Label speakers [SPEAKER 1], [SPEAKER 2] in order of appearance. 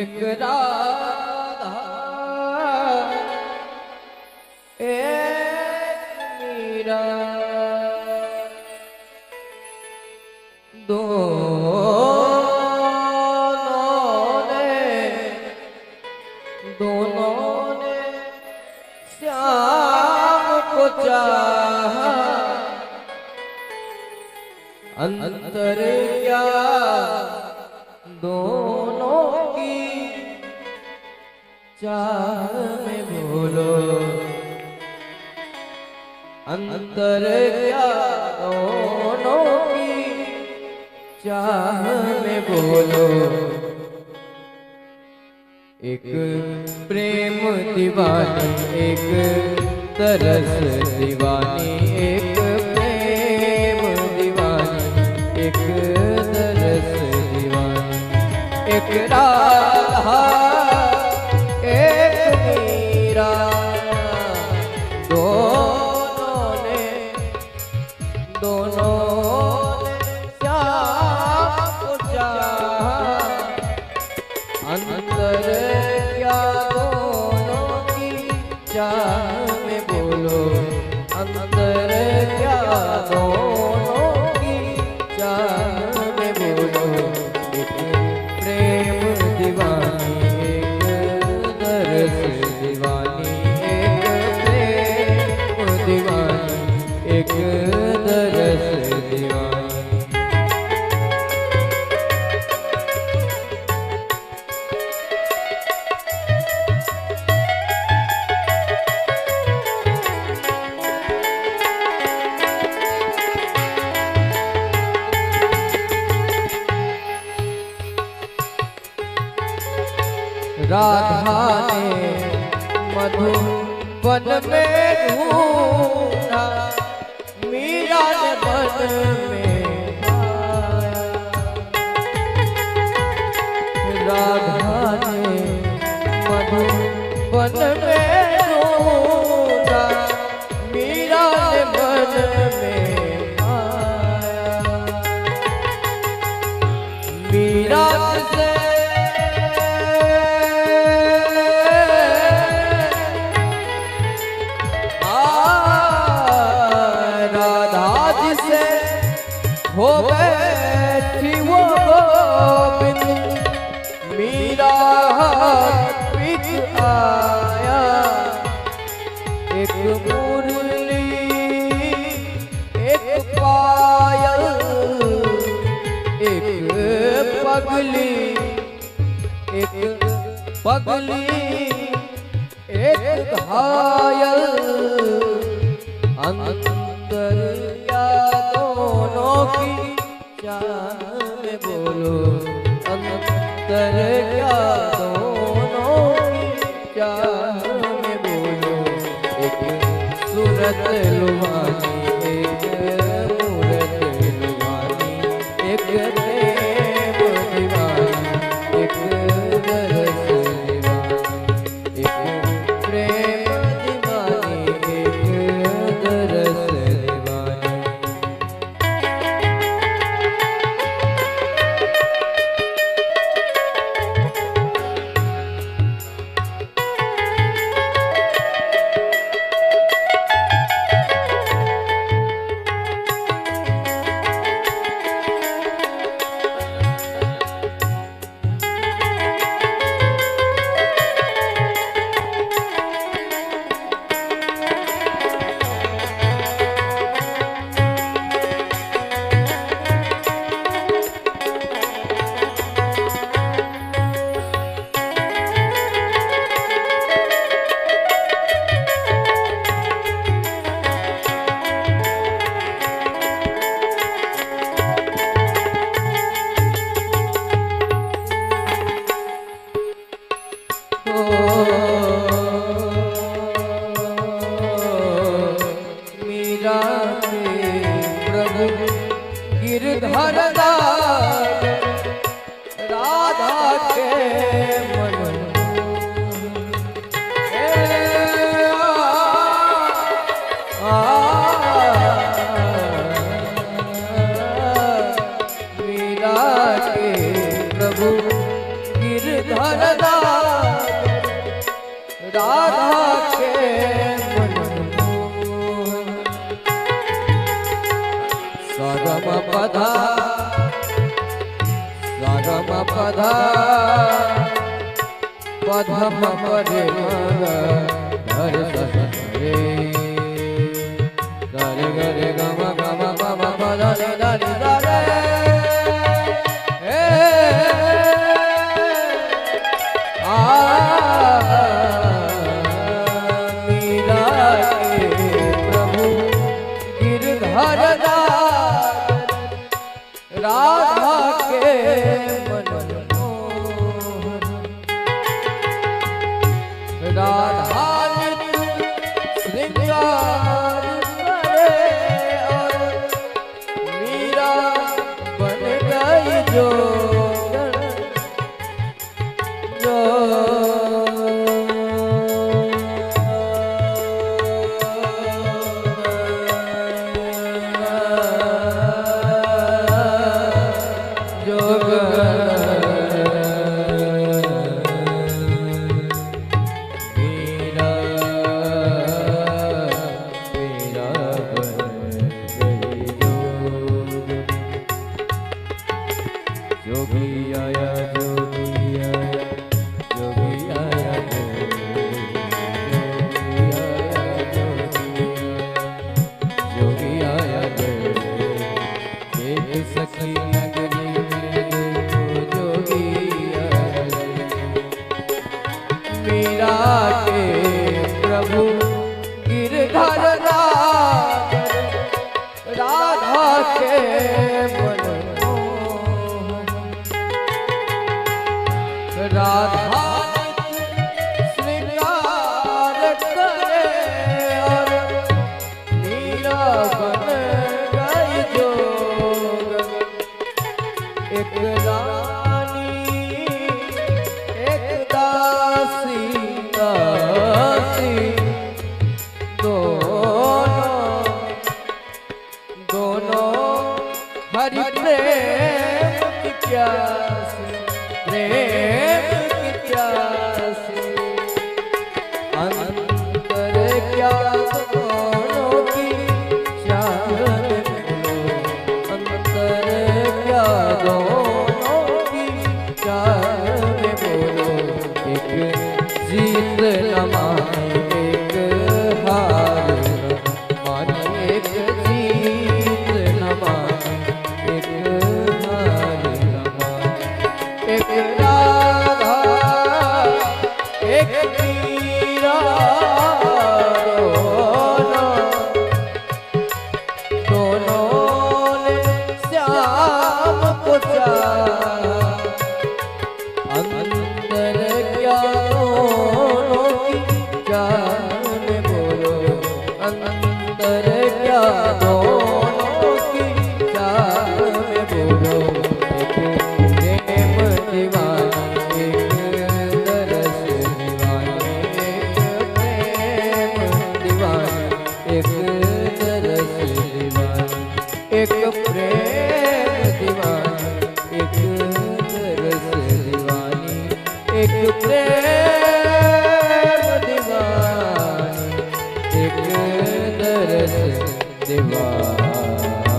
[SPEAKER 1] एक राधा एक मीरा दोनों ने श्याम को चाहा, अंतर क्या दोनों की चाह में बोलो, अंतर क्या दोनों की चाह में बोलो। एक प्रेम दीवानी एक तरस दीवानी, एक प्रेम दीवानी एक तरस दीवानी, एक राधा एक मीरा दोनों ने श्याम को चाहा, अंतर क्या दोनों की चाह में बोलो, अंतर क्या दोनों की चाह में बोलो। एक प्रेम दीवानी एक दरस दीवानी, एक प्रेम दीवानी एक दरस दीवानी। राधा ने मधुबन में ढूंढा, मीरा ने वन में पाया। राधा ने मधुबन में ढूंढा, मीरा ने वन में पाया। मीरा से हो बैठी वो गोविंद, मीरा बीच आया। एक मुरली एक पायल एक पगली, एक पगली एक घायल, अंतर क्या दोनों की चाह में बोलो, अंतर क्या दोनों की चाह में बोलो। एक सूरत लुभानी एक मूरत लुभानी, एक प्रेम दीवानी एक दरस दीवानी, एक प्रेम दीवानी एक दरस दीवानी। मीरा के प्रभु गिरधर दास, राधा के मन मीरा के प्रभु गिरधर राधा पधम परे धर रे गरे गरे गम गम गम पदरे धरे धरे मीरा के प्रभु गिरधर राधा के राधा श्रृंगार करे और मीरा बन गई जो जोगी आया जोगी आया जोगी आया जोगी आया एक सखी नगरी में देखो जोगी आया मीरा के प्रभु गिरधर राधा के राधा श्रृंगार करे और मीरा बन गई जोग एक रानी एक दासी दासी दोनों हरि प्रेम की प्यासी प्रेम की प्यासी अंतर क्या दोनों की चाहत बोलो अंतर क्या दोनों की चाहत बोलो एक जीत न माने एक हार माने एक जीत न माने एक हार न माने एक राधा एक मीरा दोनों ने श्याम को चाहा अंतर क्या दोनों की जान बोलो अंतर क्या दोनों की जान बोलो एक प्रेम दीवानी एक दरस दीवानी एक प्रेम दीवानी एक दरस दीवानी एक प्रेम दीवानी एक दरस दीवानी एक प्रेम दीवानी एक दरस दीवानी।